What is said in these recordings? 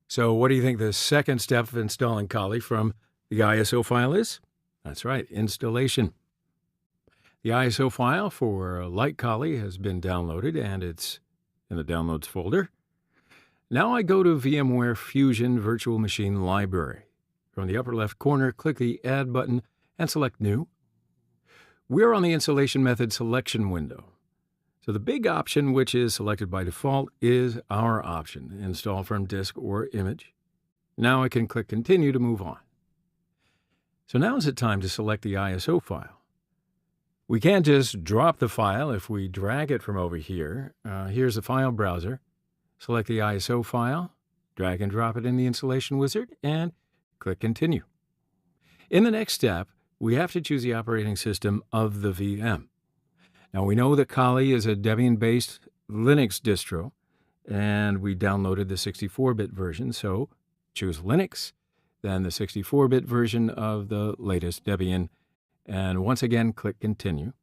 So what do you think the second step of installing Kali from the ISO file is? That's right, installation. The ISO file for Light Kali has been downloaded and it's in the Downloads folder. Now I go to VMware Fusion Virtual Machine Library. From the upper left corner, click the Add button and select New. We're on the installation method selection window. So the big option, which is selected by default, is our option, install from disk or image. Now I can click Continue to move on. So now is the time to select the ISO file. We can't just drop the file if we drag it from over here. Here's the file browser. Select the ISO file, drag and drop it in the installation wizard, and click Continue. In the next step, we have to choose the operating system of the VM. Now we know that Kali is a Debian-based Linux distro, and we downloaded the 64-bit version, so choose Linux, then the 64-bit version of the latest Debian, and once again click Continue.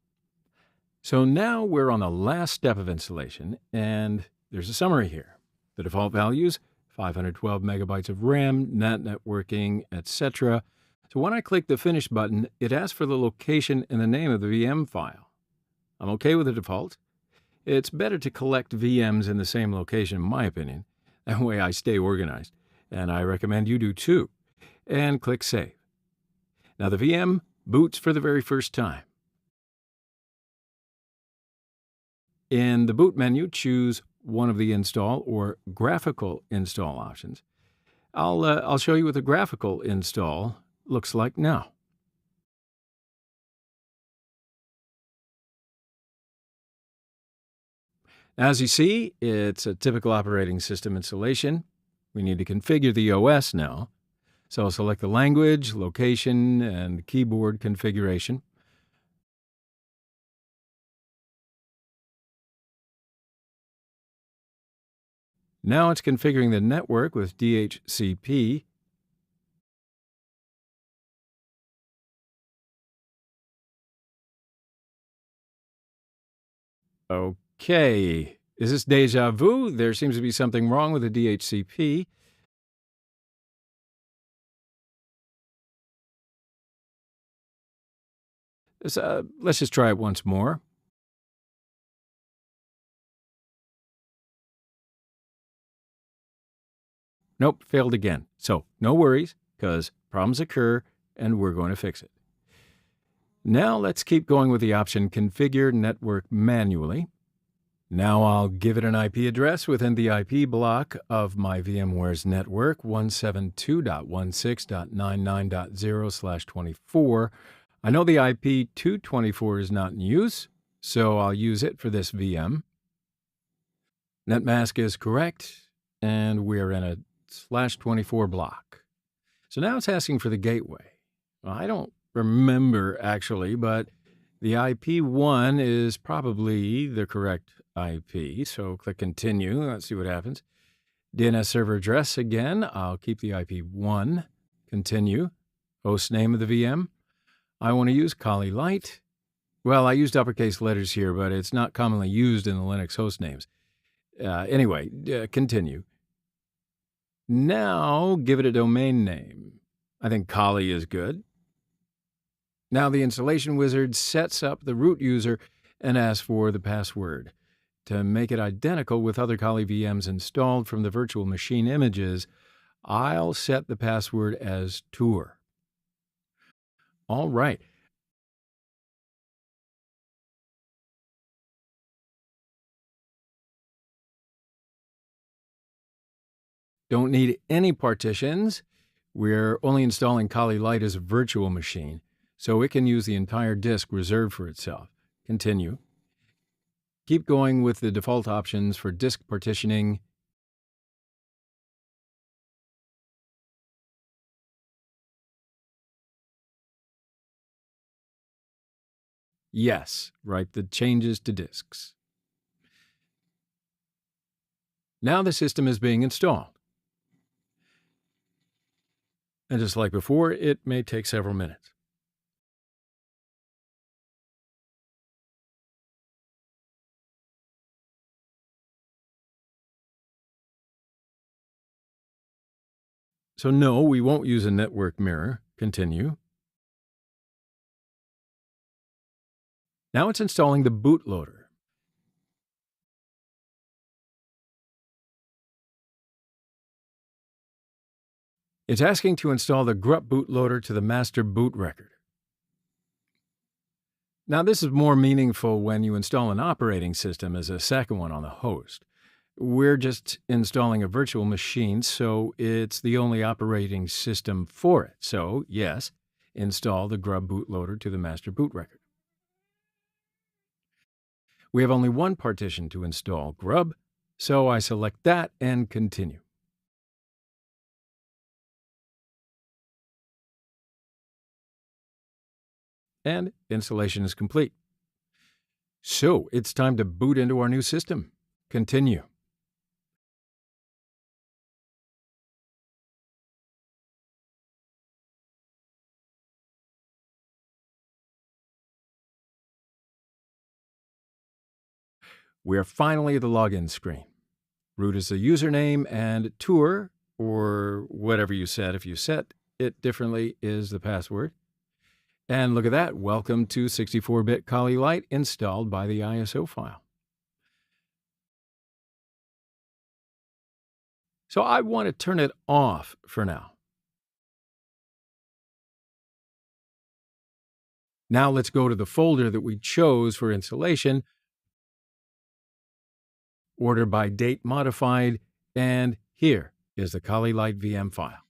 So now we're on the last step of installation, and there's a summary here. The default values, 512 megabytes of RAM, NAT networking, etc. So when I click the Finish button, it asks for the location and the name of the VM file. I'm okay with the default. It's better to collect VMs in the same location, in my opinion. That way I stay organized, and I recommend you do too. And click Save. Now the VM boots for the very first time. In the boot menu, choose one of the install or graphical install options. I'll show you what the graphical install looks like now. As you see, it's a typical operating system installation. We need to configure the OS now. So I'll select the language, location, and keyboard configuration. Now it's configuring the network with DHCP. Okay. Is this deja vu? There seems to be something wrong with the DHCP. Let's just try it once more. Nope, failed again. So no worries, because problems occur and we're going to fix it. Now let's keep going with the option Configure Network Manually. Now I'll give it an IP address within the IP block of my VMware's network, 172.16.99.0/24. I know the IP 224 is not in use, so I'll use it for this VM. Netmask is correct, and we're in a /24 block. So now it's asking for the gateway. Well, I don't remember actually, but the IP1 is probably the correct IP. So click Continue. Let's see what happens. DNS server address again. I'll keep the IP1. Continue. Host name of the VM. I want to use Kali Lite. Well, I used uppercase letters here, but it's not commonly used in the Linux host names. Anyway, continue. Now give it a domain name. I think Kali is good. Now the installation wizard sets up the root user and asks for the password. To make it identical with other Kali VMs installed from the virtual machine images, I'll set the password as tour. All right. Don't need any partitions. We're only installing Kali Lite as a virtual machine, so it can use the entire disk reserved for itself. Continue. Keep going with the default options for disk partitioning. Yes, write the changes to disks. Now the system is being installed. And just like before, it may take several minutes. So, no, we won't use a network mirror. Continue. Now it's installing the bootloader. It's asking to install the grep bootloader to the master boot record. Now, this is more meaningful when you install an operating system as a second one on the host. We're just installing a virtual machine, so it's the only operating system for it. So, yes, install the grub bootloader to the master boot record. We have only one partition to install, grub, so I select that and continue. And installation is complete. So, it's time to boot into our new system. Continue. We are finally at the login screen. Root is the username, and tour, or whatever you set, if you set it differently, is the password. And look at that. Welcome to 64-bit Kali Lite installed by the ISO file. So I want to turn it off for now. Now let's go to the folder that we chose for installation, order by date modified, and here is the Kali Lite VM file.